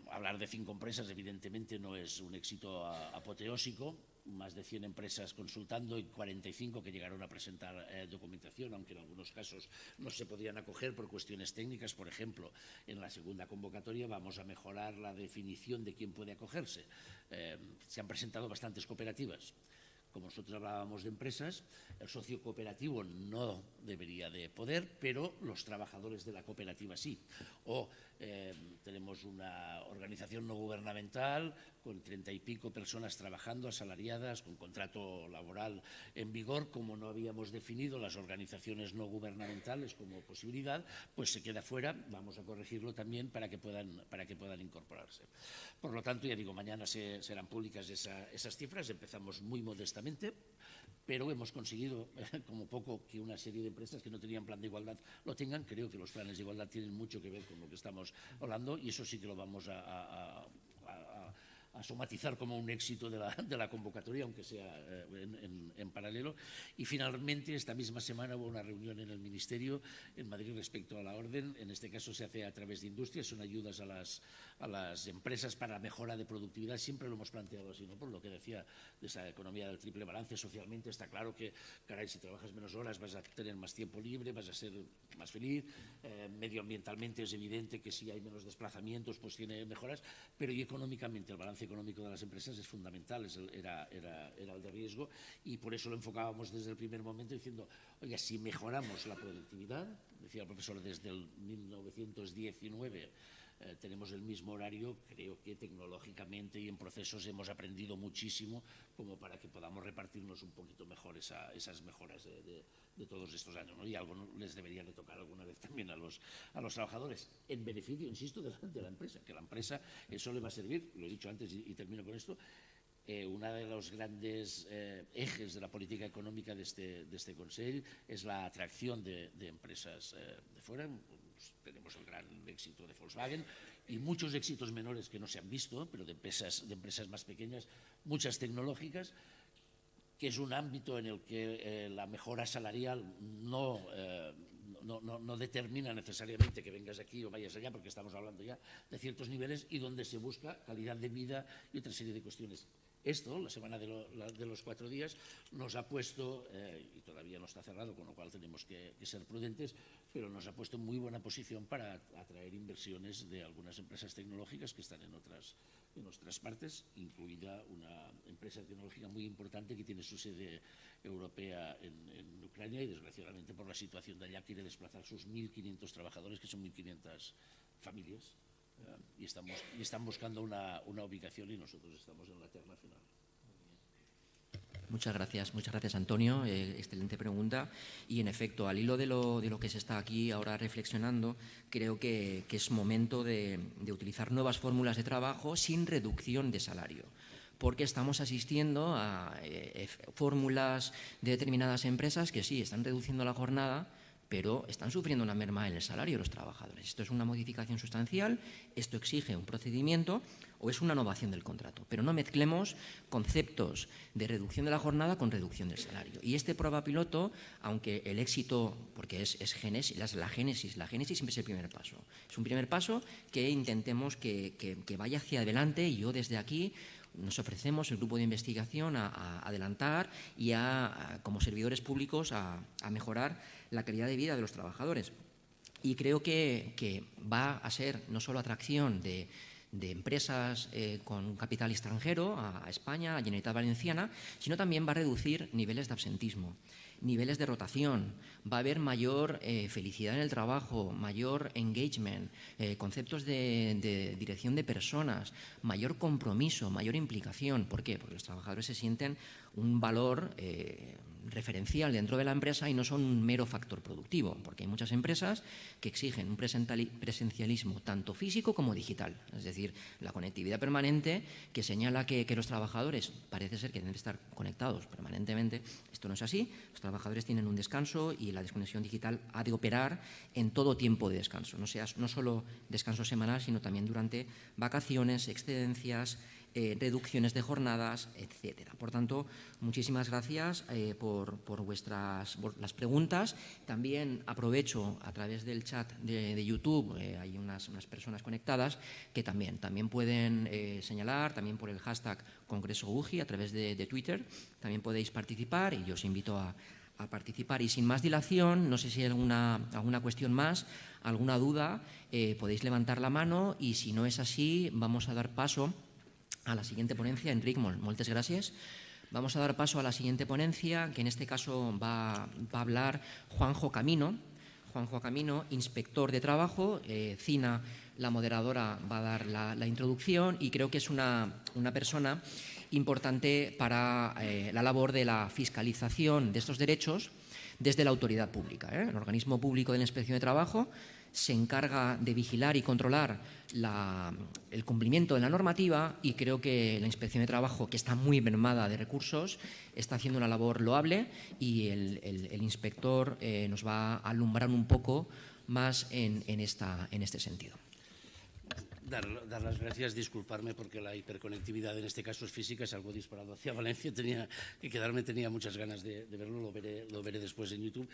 hablar de 5 empresas evidentemente no es un éxito apoteósico. Más de 100 empresas consultando y 45 que llegaron a presentar documentación, aunque en algunos casos no se podían acoger por cuestiones técnicas. Por ejemplo, en la segunda convocatoria vamos a mejorar la definición de quién puede acogerse. Se han presentado bastantes cooperativas. Como nosotros hablábamos de empresas, el socio cooperativo no debería de poder, pero los trabajadores de la cooperativa sí. O tenemos una organización no gubernamental con 30 y pico personas trabajando, asalariadas, con contrato laboral en vigor. Como no habíamos definido las organizaciones no gubernamentales como posibilidad, pues se queda fuera. Vamos a corregirlo también para que puedan incorporarse. Por lo tanto, ya digo, mañana serán públicas esas cifras. Empezamos muy modestamente, pero hemos conseguido, como poco, que una serie de empresas que no tenían plan de igualdad lo tengan. Creo que los planes de igualdad tienen mucho que ver con lo que estamos hablando, y eso sí que lo vamos a somatizar como un éxito de la convocatoria, aunque sea en paralelo. Y finalmente, esta misma semana hubo una reunión en el Ministerio en Madrid respecto a la orden. En este caso se hace a través de Industria, son ayudas a las empresas para la mejora de productividad. Siempre lo hemos planteado así, ¿no? Por lo que decía de esa economía del triple balance. Socialmente está claro que, caray, si trabajas menos horas vas a tener más tiempo libre, vas a ser más feliz. Medioambientalmente es evidente que si hay menos desplazamientos pues tiene mejoras, pero y económicamente el balance económico de las empresas es fundamental, era el de riesgo, y por eso lo enfocábamos desde el primer momento diciendo, oye, si mejoramos la productividad, decía el profesor, desde el 1919 tenemos el mismo horario, creo que tecnológicamente y en procesos hemos aprendido muchísimo como para que podamos repartirnos un poquito mejor esas mejoras de todos estos años, ¿no? Y algo les debería de tocar alguna vez también a los trabajadores, en beneficio, insisto, de la empresa, que la empresa eso le va a servir, lo he dicho antes y termino con esto. Uno de los grandes ejes de la política económica de este Consell es la atracción de empresas de fuera. Tenemos el gran éxito de Volkswagen y muchos éxitos menores que no se han visto, pero de empresas más pequeñas, muchas tecnológicas, que es un ámbito en el que la mejora salarial no determina necesariamente que vengas aquí o vayas allá, porque estamos hablando ya de ciertos niveles y donde se busca calidad de vida y otra serie de cuestiones. Esto, la semana de los 4 días, nos ha puesto, y todavía no está cerrado, con lo cual tenemos que ser prudentes, pero nos ha puesto en muy buena posición para atraer inversiones de algunas empresas tecnológicas que están en otras partes, incluida una empresa tecnológica muy importante que tiene su sede europea en Ucrania y, desgraciadamente, por la situación de allá, quiere desplazar sus 1.500 trabajadores, que son 1.500 familias. Y están buscando una ubicación y nosotros estamos en la terna final. Muchas gracias Antonio, excelente pregunta. Y en efecto, al hilo de lo que se está aquí ahora reflexionando, creo que es momento de utilizar nuevas fórmulas de trabajo sin reducción de salario, porque estamos asistiendo a fórmulas de determinadas empresas que sí están reduciendo la jornada, pero están sufriendo una merma en el salario de los trabajadores. Esto es una modificación sustancial, esto exige un procedimiento o es una innovación del contrato. Pero no mezclemos conceptos de reducción de la jornada con reducción del salario. Y este prueba piloto, aunque el éxito, porque es la génesis siempre es el primer paso. Es un primer paso que intentemos que vaya hacia adelante, y yo desde aquí nos ofrecemos, el grupo de investigación, a adelantar y como servidores públicos a mejorar la calidad de vida de los trabajadores. Y creo que va a ser no solo atracción de empresas con capital extranjero a España, a la Generalitat Valenciana, sino también va a reducir niveles de absentismo, niveles de rotación, va a haber mayor felicidad en el trabajo, mayor engagement, conceptos de dirección de personas, mayor compromiso, mayor implicación. ¿Por qué? Porque los trabajadores se sienten un valor referencial dentro de la empresa y no son un mero factor productivo, porque hay muchas empresas que exigen un presencialismo tanto físico como digital, es decir, la conectividad permanente, que señala que los trabajadores parece ser que deben estar conectados permanentemente. Esto no es así, los trabajadores tienen un descanso y la desconexión digital ha de operar en todo tiempo de descanso, no solo descanso semanal, sino también durante vacaciones, excedencias, reducciones de jornadas, etcétera. Por tanto, muchísimas gracias por las preguntas. También aprovecho a través del chat de YouTube, hay unas personas conectadas que también pueden señalar, también por el hashtag Congreso UGI a través de Twitter, también podéis participar y yo os invito a participar. Y sin más dilación, no sé si hay alguna cuestión más, alguna duda, podéis levantar la mano, y si no es así, vamos a dar paso a la siguiente ponencia. Enric, moltes gràcies. Vamos a dar paso a la siguiente ponencia, que en este caso va a hablar Juanjo Camino. Juanjo Camino, inspector de trabajo. Cina, la moderadora, va a dar la introducción, y creo que es una persona importante para la labor de la fiscalización de estos derechos desde la autoridad pública. El organismo público de la Inspección de Trabajo se encarga de vigilar y controlar el cumplimiento de la normativa, y creo que la Inspección de Trabajo, que está muy mermada de recursos, está haciendo una labor loable, y el inspector nos va a alumbrar un poco más en este sentido. dar las gracias, disculparme porque la hiperconectividad en este caso es física, es algo disparado hacia Valencia, tenía que quedarme, tenía muchas ganas de verlo, lo veré después en YouTube.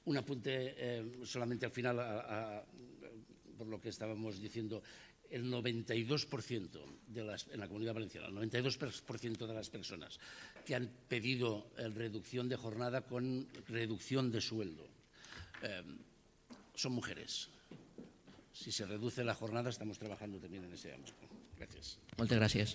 Un apunte solamente al final, por lo que estábamos diciendo, el 92% en la Comunidad Valenciana, el 92% de las personas que han pedido reducción de jornada con reducción de sueldo son mujeres. Si se reduce la jornada, estamos trabajando también en ese ámbito. Gracias. Moltes gràcies.